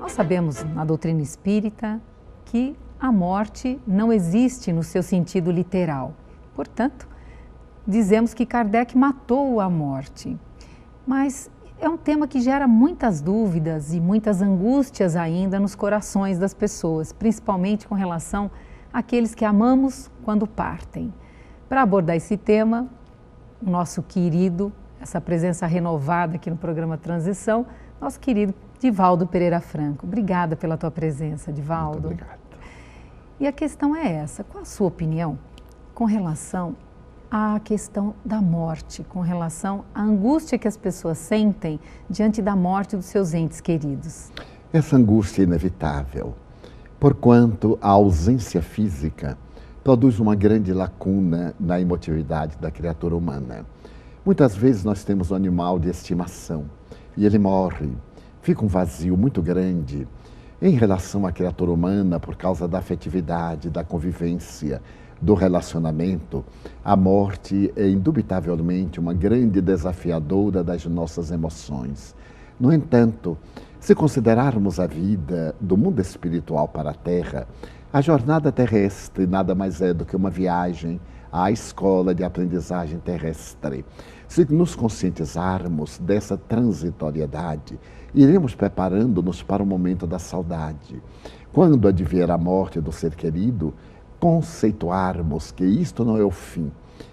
Nós sabemos na doutrina espírita que a morte não existe no seu sentido literal. Portanto, dizemos que Kardec matou a morte. Mas é um tema que gera muitas dúvidas e muitas angústias ainda nos corações das pessoas, principalmente com relação àqueles que amamos quando partem. Para abordar esse tema, o nosso querido, essa presença renovada aqui no programa Transição, nosso querido Divaldo Pereira Franco. Obrigada pela tua presença, Divaldo. Muito obrigado. E a questão é essa, qual a sua opinião com relação à questão da morte, com relação à angústia que as pessoas sentem diante da morte dos seus entes queridos? Essa angústia é inevitável, porquanto a ausência física produz uma grande lacuna na emotividade da criatura humana. Muitas vezes nós temos um animal de estimação e ele morre, fica um vazio muito grande em relação à criatura humana por causa da afetividade, da convivência, do relacionamento. A morte é indubitavelmente uma grande desafiadora das nossas emoções. No entanto, se considerarmos a vida do mundo espiritual para a Terra, a jornada terrestre nada mais é do que uma viagem à escola de aprendizagem terrestre. Se nos conscientizarmos dessa transitoriedade, iremos preparando-nos para o momento da saudade. Quando advier a morte do ser querido, conceituarmos que isto não é o fim,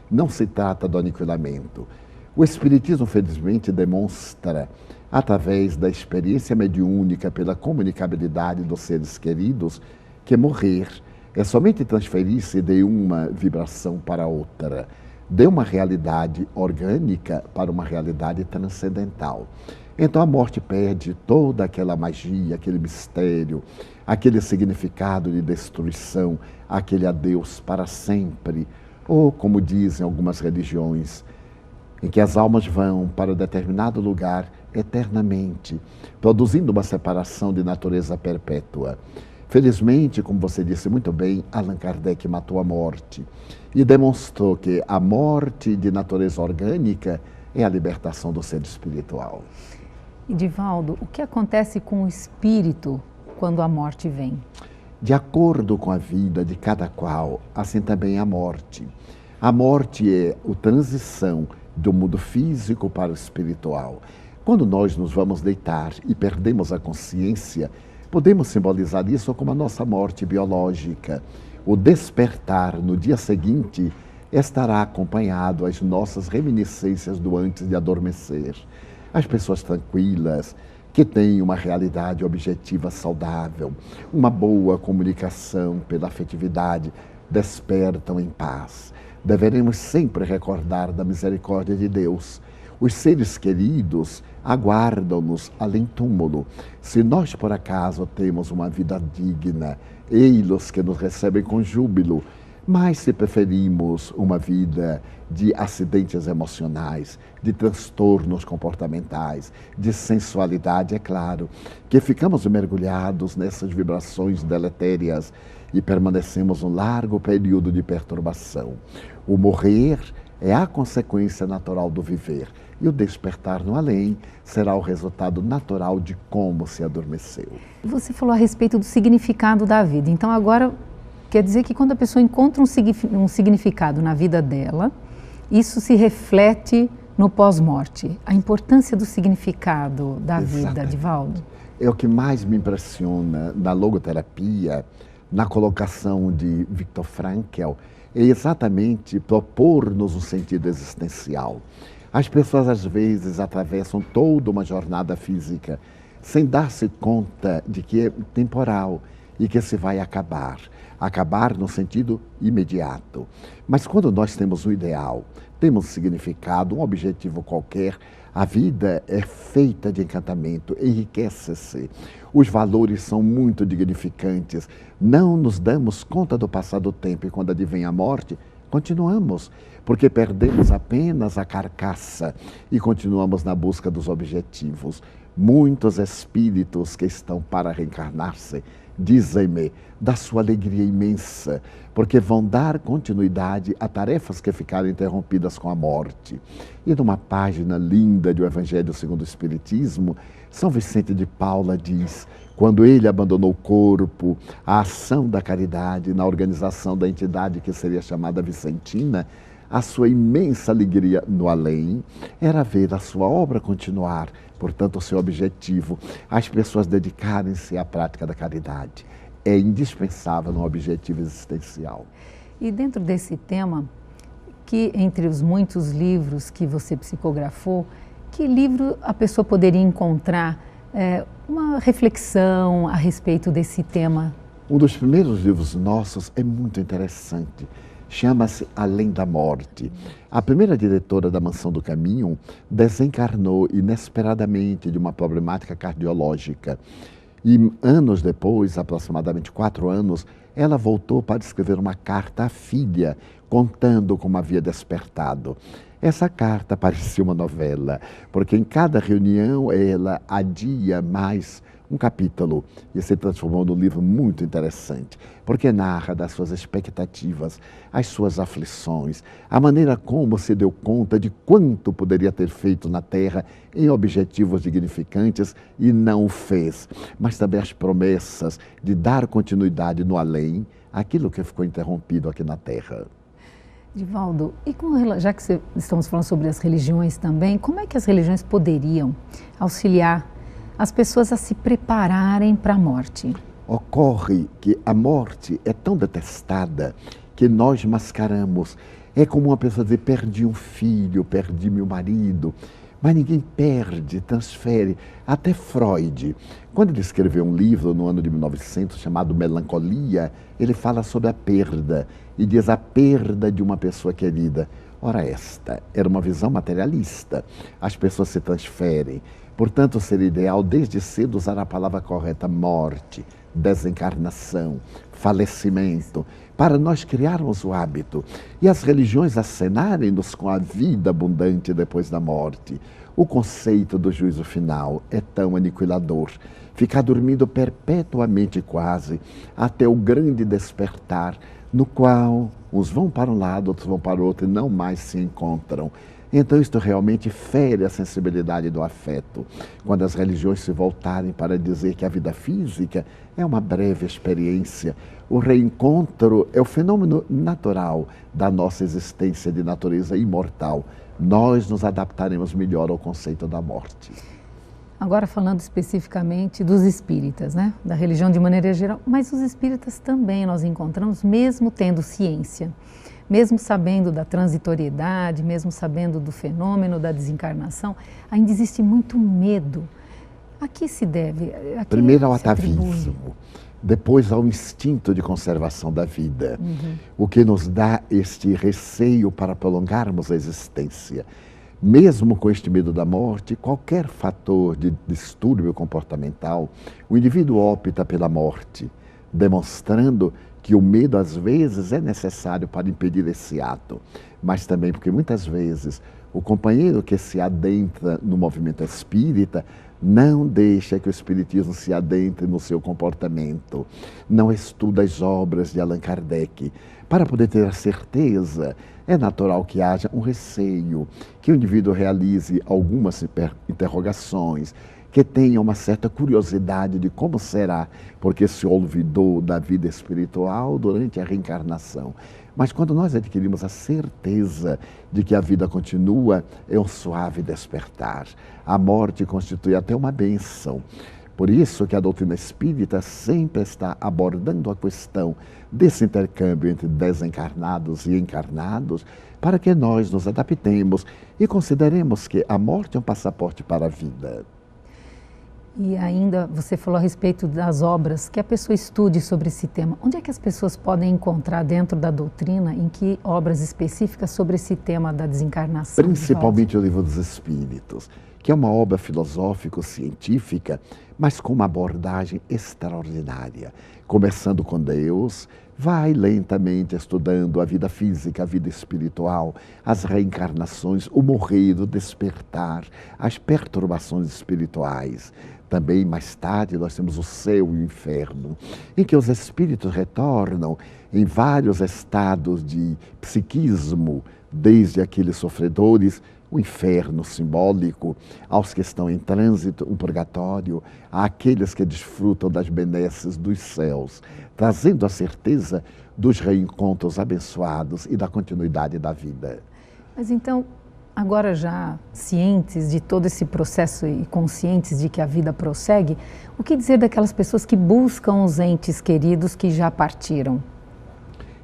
não se trata do aniquilamento. O Espiritismo, felizmente, demonstra, através da experiência mediúnica pela comunicabilidade dos seres queridos, que morrer é somente transferir-se de uma vibração para outra, de uma realidade orgânica para uma realidade transcendental. Então a morte perde toda aquela magia, aquele mistério, aquele significado de destruição, aquele adeus para sempre, ou como dizem algumas religiões, em que as almas vão para determinado lugar eternamente, produzindo uma separação de natureza perpétua. Felizmente, como você disse muito bem, Allan Kardec matou a morte e demonstrou que a morte de natureza orgânica é a libertação do ser espiritual. E Divaldo, o que acontece com o espírito quando a morte vem? De acordo com a vida de cada qual, assim também a morte. A morte é a transição do mundo físico para o espiritual. Quando nós nos vamos deitar e perdemos a consciência, podemos simbolizar isso como a nossa morte biológica. O despertar no dia seguinte estará acompanhado às nossas reminiscências do antes de adormecer. As pessoas tranquilas, que têm uma realidade objetiva saudável, uma boa comunicação pela afetividade, despertam em paz. Deveremos sempre recordar da misericórdia de Deus. Os seres queridos aguardam-nos além-túmulo. Se nós, por acaso, temos uma vida digna, ei-los que nos recebem com júbilo. Mas se preferimos uma vida de acidentes emocionais, de transtornos comportamentais, de sensualidade, é claro, que ficamos mergulhados nessas vibrações deletérias e permanecemos um largo período de perturbação. O morrer é a consequência natural do viver. E o despertar no além será o resultado natural de como se adormeceu. Você falou a respeito do significado da vida. Então agora quer dizer que quando a pessoa encontra um significado na vida dela, isso se reflete no pós-morte. A importância do significado da vida, Divaldo. É o que mais me impressiona na logoterapia, na colocação de Viktor Frankl, é exatamente propor-nos um sentido existencial. As pessoas, às vezes, atravessam toda uma jornada física sem dar-se conta de que é temporal e que se vai acabar. Acabar no sentido imediato. Mas quando nós temos um ideal, temos um significado, um objetivo qualquer, a vida é feita de encantamento, enriquece-se. Os valores são muito dignificantes. Não nos damos conta do passar do tempo e quando advém a morte, continuamos, porque perdemos apenas a carcaça e continuamos na busca dos objetivos. Muitos espíritos que estão para reencarnar-se dizem-me, da sua alegria imensa, porque vão dar continuidade a tarefas que ficaram interrompidas com a morte. E numa página linda do Evangelho segundo o Espiritismo, São Vicente de Paula diz: quando ele abandonou o corpo, a ação da caridade na organização da entidade que seria chamada Vicentina, a sua imensa alegria no além era ver a sua obra continuar, portanto, o seu objetivo, as pessoas dedicarem-se à prática da caridade. É indispensável no objetivo existencial. E dentro desse tema, que entre os muitos livros que você psicografou, que livro a pessoa poderia encontrar uma reflexão a respeito desse tema? Um dos primeiros livros nossos é muito interessante. Chama-se Além da Morte. A primeira diretora da Mansão do Caminho desencarnou inesperadamente de uma problemática cardiológica. E anos depois, aproximadamente 4 anos, ela voltou para escrever uma carta à filha, contando como havia despertado. Essa carta parecia uma novela, porque em cada reunião ela adia mais um capítulo e se transformou num livro muito interessante, porque narra das suas expectativas, as suas aflições, a maneira como se deu conta de quanto poderia ter feito na Terra em objetivos dignificantes e não o fez, mas também as promessas de dar continuidade no além, aquilo que ficou interrompido aqui na Terra. Divaldo, e já que estamos falando sobre as religiões também, como é que as religiões poderiam auxiliar as pessoas a se prepararem para a morte? Ocorre que a morte é tão detestada que nós mascaramos. É como uma pessoa dizer: perdi um filho, perdi meu marido. Mas ninguém perde, transfere. Até Freud, quando ele escreveu um livro no ano de 1900 chamado Melancolia, ele fala sobre a perda e diz a perda de uma pessoa querida. Ora, esta era uma visão materialista. As pessoas se transferem. Portanto, seria ideal desde cedo usar a palavra correta: morte, desencarnação, falecimento, para nós criarmos o hábito e as religiões acenarem-nos com a vida abundante depois da morte. O conceito do juízo final é tão aniquilador. Ficar dormindo perpetuamente quase, até o grande despertar, no qual uns vão para um lado, outros vão para o outro e não mais se encontram. Então isto realmente fere a sensibilidade do afeto. Quando as religiões se voltarem para dizer que a vida física é uma breve experiência, o reencontro é o fenômeno natural da nossa existência de natureza imortal, nós nos adaptaremos melhor ao conceito da morte. Agora falando especificamente dos espíritas, né? Da religião de maneira geral, mas os espíritas também nós encontramos, mesmo tendo ciência, mesmo sabendo da transitoriedade, mesmo sabendo do fenômeno da desencarnação, ainda existe muito medo. A que se deve? Primeiro ao atavismo, depois ao instinto de conservação da vida, o que nos dá este receio para prolongarmos a existência. Mesmo com este medo da morte, qualquer fator de distúrbio comportamental, o indivíduo opta pela morte, demonstrando que o medo às vezes é necessário para impedir esse ato, mas também porque muitas vezes o companheiro que se adentra no movimento espírita não deixa que o espiritismo se adentre no seu comportamento, não estuda as obras de Allan Kardec. Para poder ter a certeza, é natural que haja um receio, que o indivíduo realize algumas interrogações, que tenha uma certa curiosidade de como será, porque se olvidou da vida espiritual durante a reencarnação. Mas quando nós adquirimos a certeza de que a vida continua, é um suave despertar. A morte constitui até uma bênção. Por isso que a doutrina espírita sempre está abordando a questão desse intercâmbio entre desencarnados e encarnados, para que nós nos adaptemos e consideremos que a morte é um passaporte para a vida. E ainda você falou a respeito das obras, que a pessoa estude sobre esse tema. Onde é que as pessoas podem encontrar dentro da doutrina, em que obras específicas sobre esse tema da desencarnação? Principalmente o Livro dos Espíritos, que é uma obra filosófico-científica, mas com uma abordagem extraordinária. Começando com Deus, vai lentamente estudando a vida física, a vida espiritual, as reencarnações, o morrer, o despertar, as perturbações espirituais. Também, mais tarde, nós temos o céu e o inferno, em que os espíritos retornam em vários estados de psiquismo, desde aqueles sofredores, o inferno simbólico, aos que estão em trânsito, um purgatório, àqueles que desfrutam das benesses dos céus, trazendo a certeza dos reencontros abençoados e da continuidade da vida. Mas então, agora já cientes de todo esse processo e conscientes de que a vida prossegue, o que dizer daquelas pessoas que buscam os entes queridos que já partiram?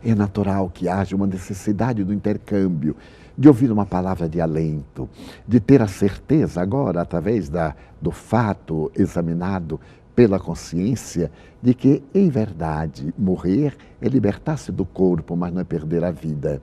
É natural que haja uma necessidade do intercâmbio, de ouvir uma palavra de alento, de ter a certeza agora, através do fato examinado pela consciência, de que, em verdade, morrer é libertar-se do corpo, mas não é perder a vida.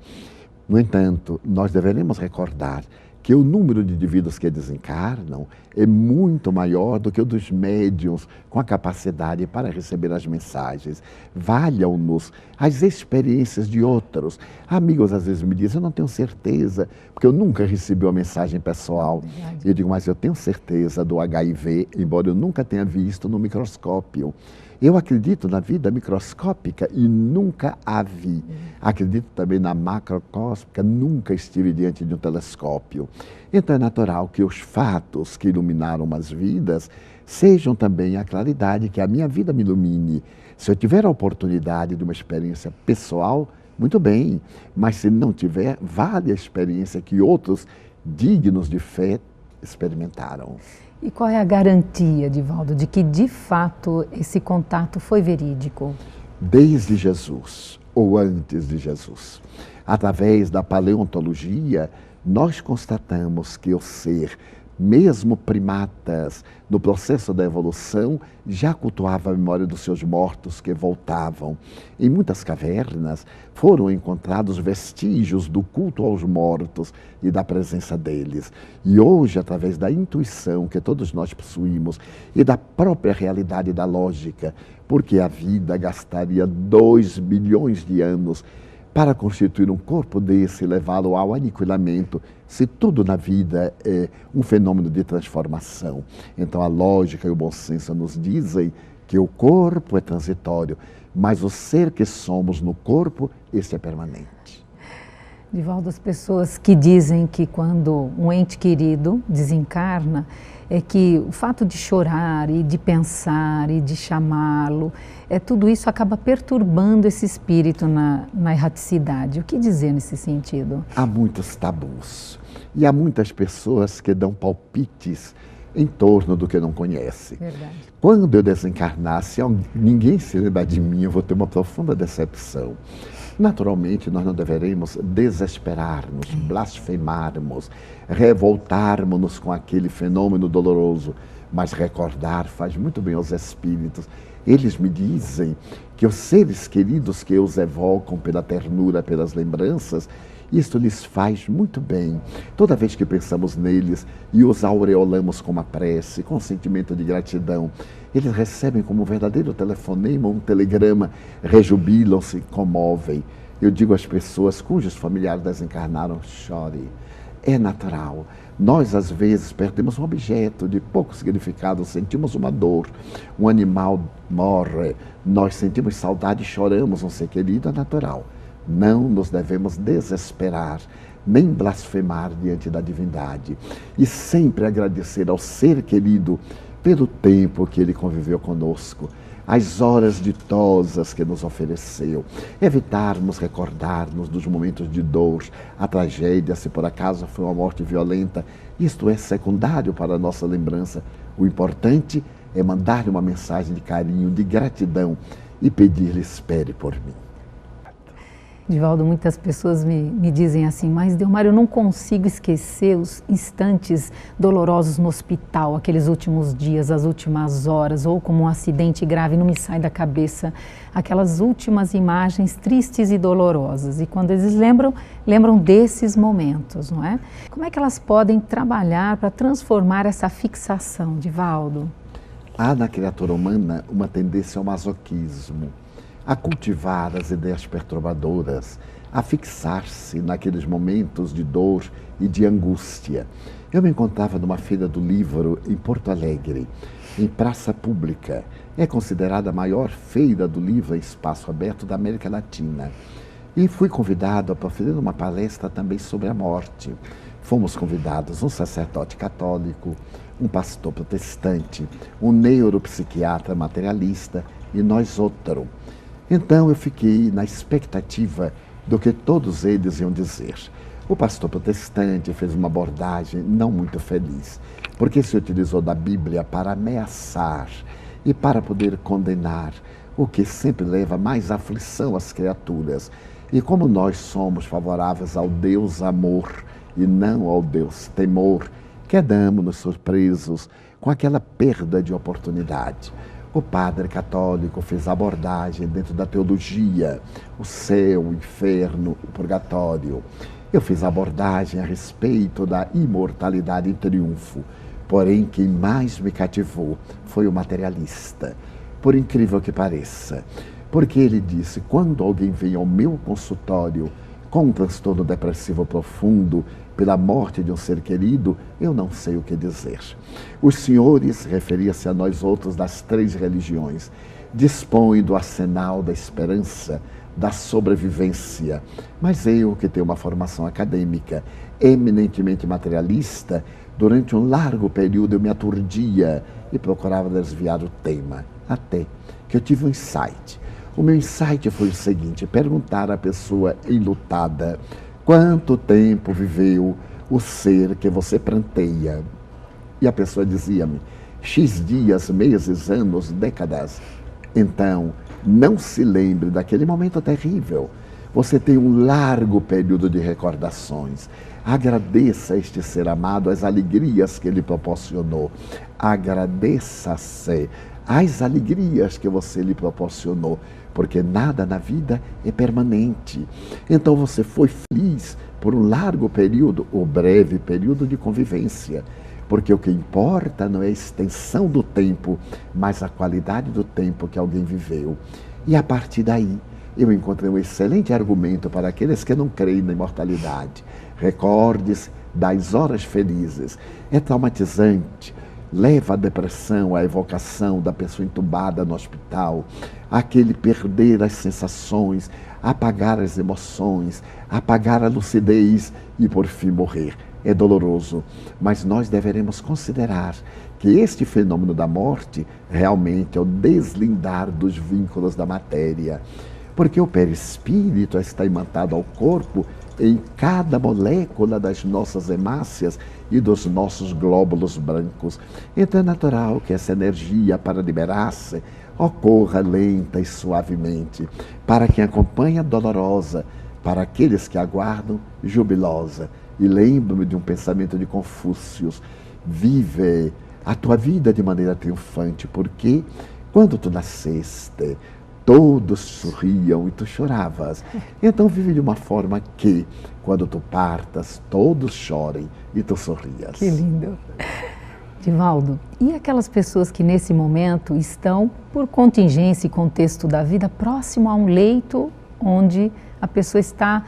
No entanto, nós deveremos recordar que o número de indivíduos que desencarnam é muito maior do que o dos médiuns com a capacidade para receber as mensagens. Valham-nos as experiências de outros. Amigos às vezes me dizem, eu não tenho certeza, porque eu nunca recebi uma mensagem pessoal. Eu digo, mas eu tenho certeza do HIV, embora eu nunca tenha visto no microscópio. Eu acredito na vida microscópica e nunca a vi. Acredito também na macroscópica, nunca estive diante de um telescópio. Então é natural que os fatos que iluminaram as vidas sejam também a claridade que a minha vida me ilumine. Se eu tiver a oportunidade de uma experiência pessoal, muito bem. Mas se não tiver, vale a experiência que outros dignos de fé experimentaram. E qual é a garantia, Divaldo, de que de fato esse contato foi verídico? Desde Jesus, ou antes de Jesus, através da paleontologia, nós constatamos que o ser, mesmo primatas, no processo da evolução, já cultuava a memória dos seus mortos que voltavam. Em muitas cavernas foram encontrados vestígios do culto aos mortos e da presença deles. E hoje, através da intuição que todos nós possuímos e da própria realidade da lógica, porque a vida gastaria 2 bilhões de anos para constituir um corpo desse e levá-lo ao aniquilamento, se tudo na vida é um fenômeno de transformação. Então a lógica e o bom senso nos dizem que o corpo é transitório, mas o ser que somos no corpo, esse é permanente. Divaldo, as pessoas que dizem que quando um ente querido desencarna, é que o fato de chorar e de pensar e de chamá-lo, tudo isso acaba perturbando esse espírito na erraticidade. O que dizer nesse sentido? Há muitos tabus e há muitas pessoas que dão palpites em torno do que não conhece. Verdade. Quando eu desencarnar, se ninguém se lembrar de mim, eu vou ter uma profunda decepção. Naturalmente, nós não deveremos desesperar-nos, blasfemarmos, revoltarmos-nos com aquele fenômeno doloroso, mas recordar faz muito bem aos espíritos. Eles me dizem que os seres queridos que os evocam pela ternura, pelas lembranças, isto lhes faz muito bem. Toda vez que pensamos neles e os aureolamos com uma prece, com um sentimento de gratidão, eles recebem como um verdadeiro telefonema, um telegrama, rejubilam-se, comovem. Eu digo às pessoas cujos familiares desencarnaram, chore. É natural. Nós, às vezes, perdemos um objeto de pouco significado, sentimos uma dor. Um animal morre, nós sentimos saudade e choramos um ser querido, é natural. Não nos devemos desesperar, nem blasfemar diante da divindade. E sempre agradecer ao ser querido pelo tempo que ele conviveu conosco, as horas ditosas que nos ofereceu, evitarmos recordar-nos dos momentos de dor, a tragédia, se por acaso foi uma morte violenta, isto é secundário para a nossa lembrança. O importante é mandar-lhe uma mensagem de carinho, de gratidão e pedir-lhe espere por mim. Divaldo, muitas pessoas me dizem assim, mas Delmar, eu não consigo esquecer os instantes dolorosos no hospital, aqueles últimos dias, as últimas horas, ou como um acidente grave, não me sai da cabeça, aquelas últimas imagens tristes e dolorosas. E quando eles lembram desses momentos, não é? Como é que elas podem trabalhar para transformar essa fixação, Divaldo? Há na criatura humana uma tendência ao masoquismo, a cultivar as ideias perturbadoras, a fixar-se naqueles momentos de dor e de angústia. Eu me encontrava numa feira do livro em Porto Alegre em praça pública. É considerada a maior feira do livro em espaço aberto da América Latina. E fui convidado a proferir uma palestra também sobre a morte. Fomos convidados um sacerdote católico, um pastor protestante, um neuropsiquiatra materialista e nós outro. Então eu fiquei na expectativa do que todos eles iam dizer. O pastor protestante fez uma abordagem não muito feliz, porque se utilizou da Bíblia para ameaçar e para poder condenar, o que sempre leva mais aflição às criaturas. E como nós somos favoráveis ao Deus amor e não ao Deus temor, quedamos-nos surpresos com aquela perda de oportunidade. O padre católico fez a abordagem dentro da teologia, o céu, o inferno, o purgatório. Eu fiz a abordagem a respeito da imortalidade em triunfo. Porém, quem mais me cativou foi o materialista, por incrível que pareça. Porque ele disse, quando alguém vem ao meu consultório com um transtorno depressivo profundo, pela morte de um ser querido, eu não sei o que dizer. Os senhores, referia-se a nós outros das 3 religiões, dispõem do arsenal da esperança, da sobrevivência. Mas eu, que tenho uma formação acadêmica eminentemente materialista, durante um largo período eu me aturdia e procurava desviar o tema, até que eu tive um insight. O meu insight foi o seguinte, perguntar à pessoa enlutada, quanto tempo viveu o ser que você pranteia? E a pessoa dizia-me, X dias, meses, anos, décadas. Então, não se lembre daquele momento terrível. Você tem um largo período de recordações. Agradeça a este ser amado as alegrias que ele proporcionou. Agradeça-se as alegrias que você lhe proporcionou, porque nada na vida é permanente. Então você foi feliz por um largo período, ou breve período de convivência, porque o que importa não é a extensão do tempo, mas a qualidade do tempo que alguém viveu. E a partir daí, eu encontrei um excelente argumento para aqueles que não creem na imortalidade. Recorde-se das horas felizes. É traumatizante. Leva à depressão, à evocação da pessoa entubada no hospital, aquele perder as sensações, apagar as emoções, apagar a lucidez e, por fim, morrer. É doloroso, mas nós deveremos considerar que este fenômeno da morte realmente é o deslindar dos vínculos da matéria, porque o perispírito está imantado ao corpo em cada molécula das nossas hemácias e dos nossos glóbulos brancos. Então é natural que essa energia, para liberar-se, ocorra lenta e suavemente. Para quem acompanha, dolorosa. Para aqueles que aguardam, jubilosa. E lembro-me de um pensamento de Confúcio: vive a tua vida de maneira triunfante, porque quando tu nasceste, todos sorriam e tu choravas. Então vive de uma forma que, quando tu partas, todos chorem e tu sorrias. Que lindo. Divaldo, e aquelas pessoas que nesse momento estão, por contingência e contexto da vida, próximo a um leito onde a pessoa está,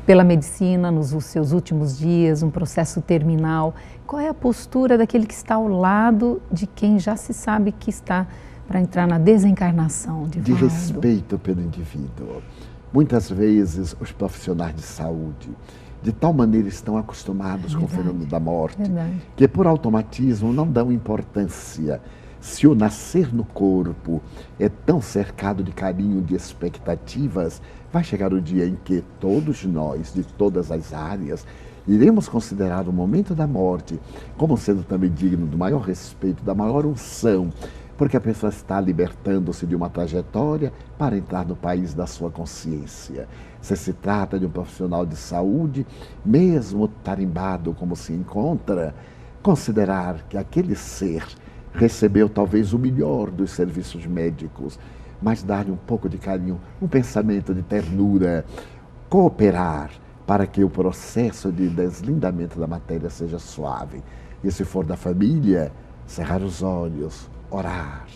pela medicina, nos seus últimos dias, um processo terminal. Qual é a postura daquele que está ao lado de quem já se sabe que está para entrar na desencarnação, Divaldo? De respeito pelo indivíduo. Muitas vezes os profissionais de saúde, de tal maneira estão acostumados com o fenômeno da morte, que por automatismo não dão importância. Se o nascer no corpo é tão cercado de carinho, de expectativas, vai chegar o dia em que todos nós, de todas as áreas, iremos considerar o momento da morte como sendo também digno do maior respeito, da maior unção, porque a pessoa está libertando-se de uma trajetória para entrar no país da sua consciência. Se trata de um profissional de saúde, mesmo tarimbado como se encontra, considerar que aquele ser recebeu talvez o melhor dos serviços médicos, mas dar-lhe um pouco de carinho, um pensamento de ternura, cooperar para que o processo de deslindamento da matéria seja suave. E se for da família, cerrar os olhos, orar,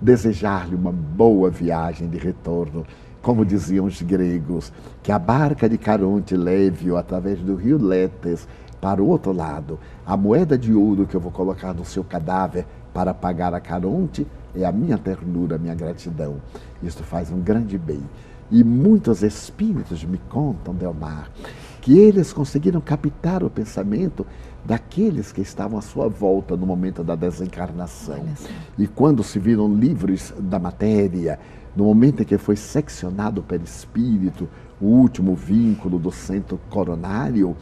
desejar-lhe uma boa viagem de retorno, como diziam os gregos, que a barca de Caronte leve-o através do rio Létes, para o outro lado. A moeda de ouro que eu vou colocar no seu cadáver para pagar a Caronte é a minha ternura, a minha gratidão. Isto faz um grande bem. E muitos espíritos me contam, Delmar, que eles conseguiram captar o pensamento daqueles que estavam à sua volta no momento da desencarnação. E quando se viram livres da matéria, no momento em que foi seccionado pelo espírito o último vínculo do centro coronário,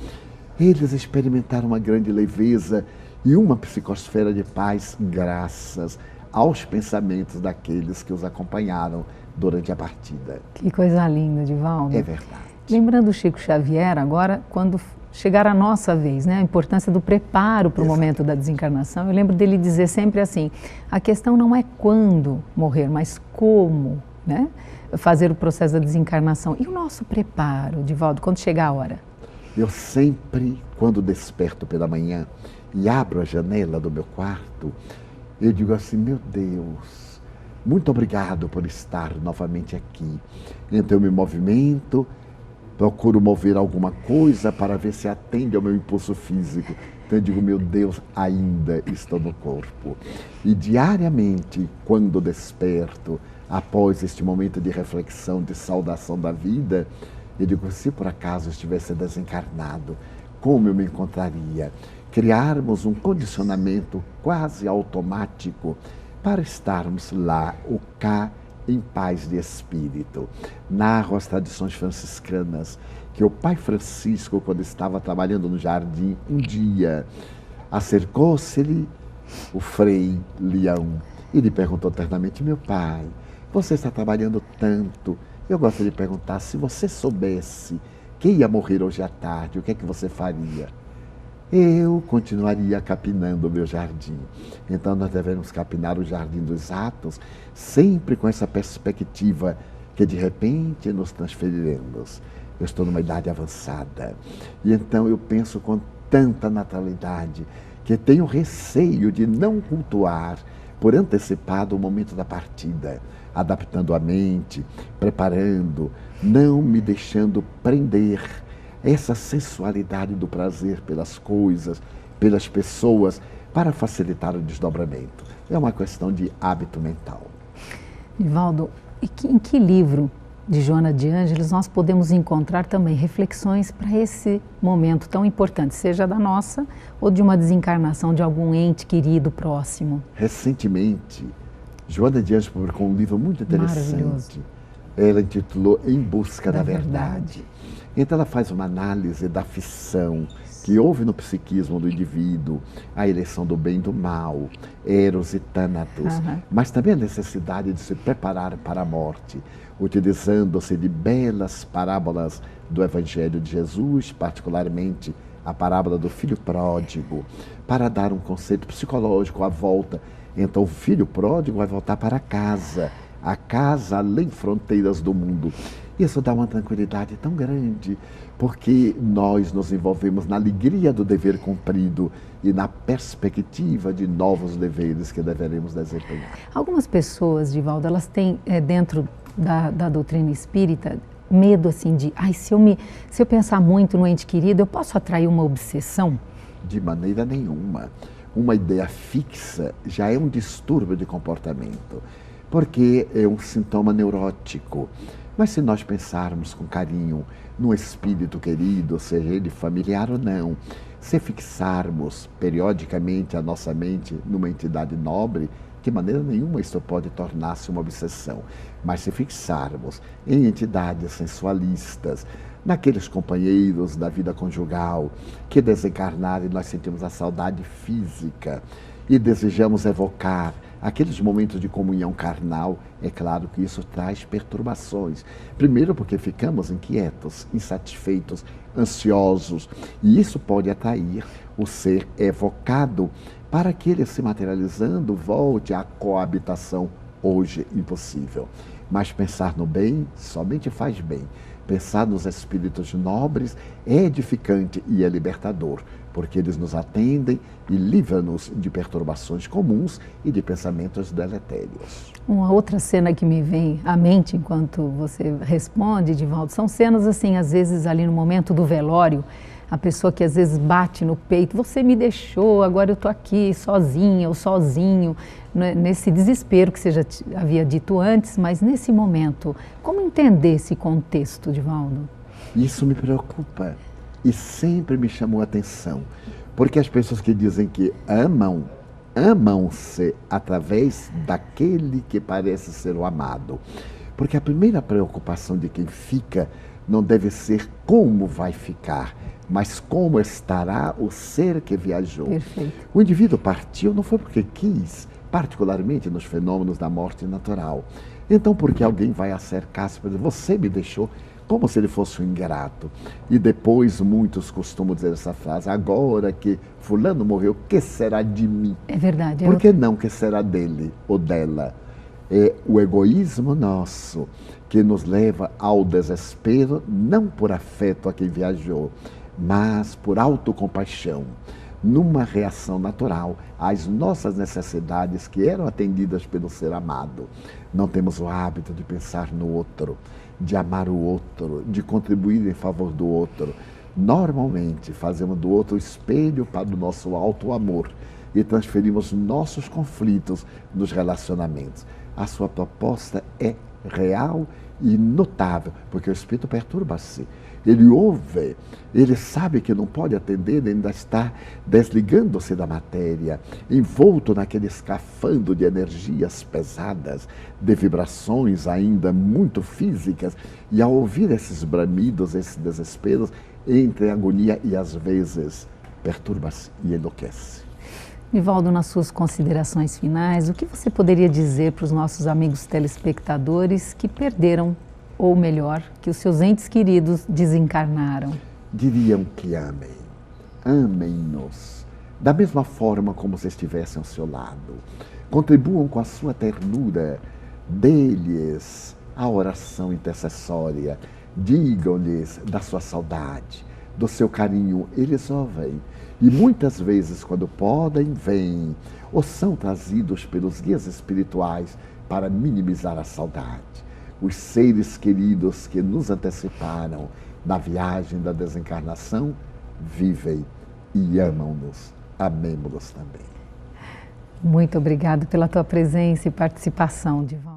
eles experimentaram uma grande leveza e uma psicosfera de paz graças aos pensamentos daqueles que os acompanharam durante a partida. Que coisa linda, Divaldo. É verdade. Lembrando o Chico Xavier, agora, quando chegar a nossa vez, né, a importância do preparo para o momento da desencarnação, eu lembro dele dizer sempre assim, a questão não é quando morrer, mas como, né, fazer o processo da desencarnação. E o nosso preparo, Divaldo, quando chegar a hora? Eu sempre, quando desperto pela manhã e abro a janela do meu quarto, eu digo assim, meu Deus, muito obrigado por estar novamente aqui. Então eu me movimento, procuro mover alguma coisa para ver se atende ao meu impulso físico. Então eu digo, meu Deus, ainda estou no corpo. E diariamente, quando desperto, após este momento de reflexão, de saudação da vida, eu digo, se por acaso eu estivesse desencarnado, como eu me encontraria? Criarmos um condicionamento quase automático para estarmos lá, o cá, em paz de espírito. Narro as tradições franciscanas que o pai Francisco, quando estava trabalhando no jardim, um dia acercou-se-lhe o frei Leão e lhe perguntou ternamente, meu pai, você está trabalhando tanto, eu gostaria de perguntar, se você soubesse que ia morrer hoje à tarde, o que é que você faria? Eu continuaria capinando o meu jardim. Então nós devemos capinar o jardim dos atos, sempre com essa perspectiva que de repente nos transferiremos. Eu estou numa idade avançada e então eu penso com tanta naturalidade que tenho receio de não cultuar por antecipado o momento da partida, adaptando a mente, preparando, não me deixando prender essa sensualidade do prazer pelas coisas, pelas pessoas, para facilitar o desdobramento. É uma questão de hábito mental. Divaldo, em que livro de Joana de Ângeles nós podemos encontrar também reflexões para esse momento tão importante, seja da nossa ou de uma desencarnação de algum ente querido próximo? Recentemente, Joana de Ângeles publicou um livro muito interessante. Maravilhoso. Ela intitulou Em Busca da Verdade. Então ela faz uma análise da fissão que houve no psiquismo do indivíduo, a eleição do bem e do mal, Eros e Thanatos, mas também a necessidade de se preparar para a morte, utilizando-se de belas parábolas do Evangelho de Jesus, particularmente a parábola do filho pródigo, para dar um conceito psicológico à volta. Então o filho pródigo vai voltar para casa, a casa além fronteiras do mundo. Isso dá uma tranquilidade tão grande, porque nós nos envolvemos na alegria do dever cumprido e na perspectiva de novos deveres que deveremos desempenhar. Algumas pessoas, Divaldo, elas têm dentro da doutrina espírita medo assim de, se eu pensar muito no ente querido, eu posso atrair uma obsessão? De maneira nenhuma. Uma ideia fixa já é um distúrbio de comportamento, porque é um sintoma neurótico. Mas se nós pensarmos com carinho no espírito querido, seja ele familiar ou não, se fixarmos periodicamente a nossa mente numa entidade nobre, de maneira nenhuma isso pode tornar-se uma obsessão. Mas se fixarmos em entidades sensualistas, naqueles companheiros da vida conjugal que desencarnaram e nós sentimos a saudade física e desejamos evocar aqueles momentos de comunhão carnal, é claro que isso traz perturbações. Primeiro porque ficamos inquietos, insatisfeitos, ansiosos, e isso pode atrair o ser evocado para que ele, se materializando, volte à coabitação hoje impossível. Mas pensar no bem somente faz bem. Pensar nos espíritos nobres é edificante e é libertador, porque eles nos atendem e livram-nos de perturbações comuns e de pensamentos deletérios. Uma outra cena que me vem à mente enquanto você responde, Divaldo, são cenas assim, às vezes ali no momento do velório, a pessoa que às vezes bate no peito, você me deixou, agora eu estou aqui sozinha ou sozinho, nesse desespero que você já havia dito antes, mas nesse momento, como entender esse contexto, Divaldo? Isso me preocupa e sempre me chamou a atenção, porque as pessoas que dizem que amam-se através daquele que parece ser o amado. Porque a primeira preocupação de quem fica não deve ser como vai ficar, mas como estará o ser que viajou. Perfeito. O indivíduo partiu não foi porque quis, particularmente nos fenômenos da morte natural. Então, porque alguém vai acercar-se para dizer, você me deixou, como se ele fosse um ingrato. E depois muitos costumam dizer essa frase, agora que fulano morreu, o que será de mim? É verdade. Por que não que será dele ou dela? É o egoísmo nosso que nos leva ao desespero, não por afeto a quem viajou, mas por autocompaixão, numa reação natural às nossas necessidades que eram atendidas pelo ser amado. Não temos o hábito de pensar no outro, de amar o outro, de contribuir em favor do outro. Normalmente fazemos do outro espelho para o nosso auto-amor e transferimos nossos conflitos nos relacionamentos. A sua proposta é real e notável, porque o espírito perturba-se. Ele ouve, ele sabe que não pode atender, ele ainda está desligando-se da matéria, envolto naquele escafandro de energias pesadas, de vibrações ainda muito físicas, e ao ouvir esses bramidos, esses desesperos, entra em agonia e às vezes perturba-se e enlouquece. Divaldo, nas suas considerações finais, o que você poderia dizer para os nossos amigos telespectadores que perderam, ou melhor, que os seus entes queridos desencarnaram? Diriam que amem, amem-nos, da mesma forma como se estivessem ao seu lado. Contribuam com a sua ternura, dê-lhes a oração intercessória, digam-lhes da sua saudade, do seu carinho, eles ouvem. E muitas vezes, quando podem, vêm ou são trazidos pelos guias espirituais para minimizar a saudade. Os seres queridos que nos anteciparam na viagem da desencarnação vivem e amam-nos. Amemo-los também. Muito obrigado pela tua presença e participação, Divaldo.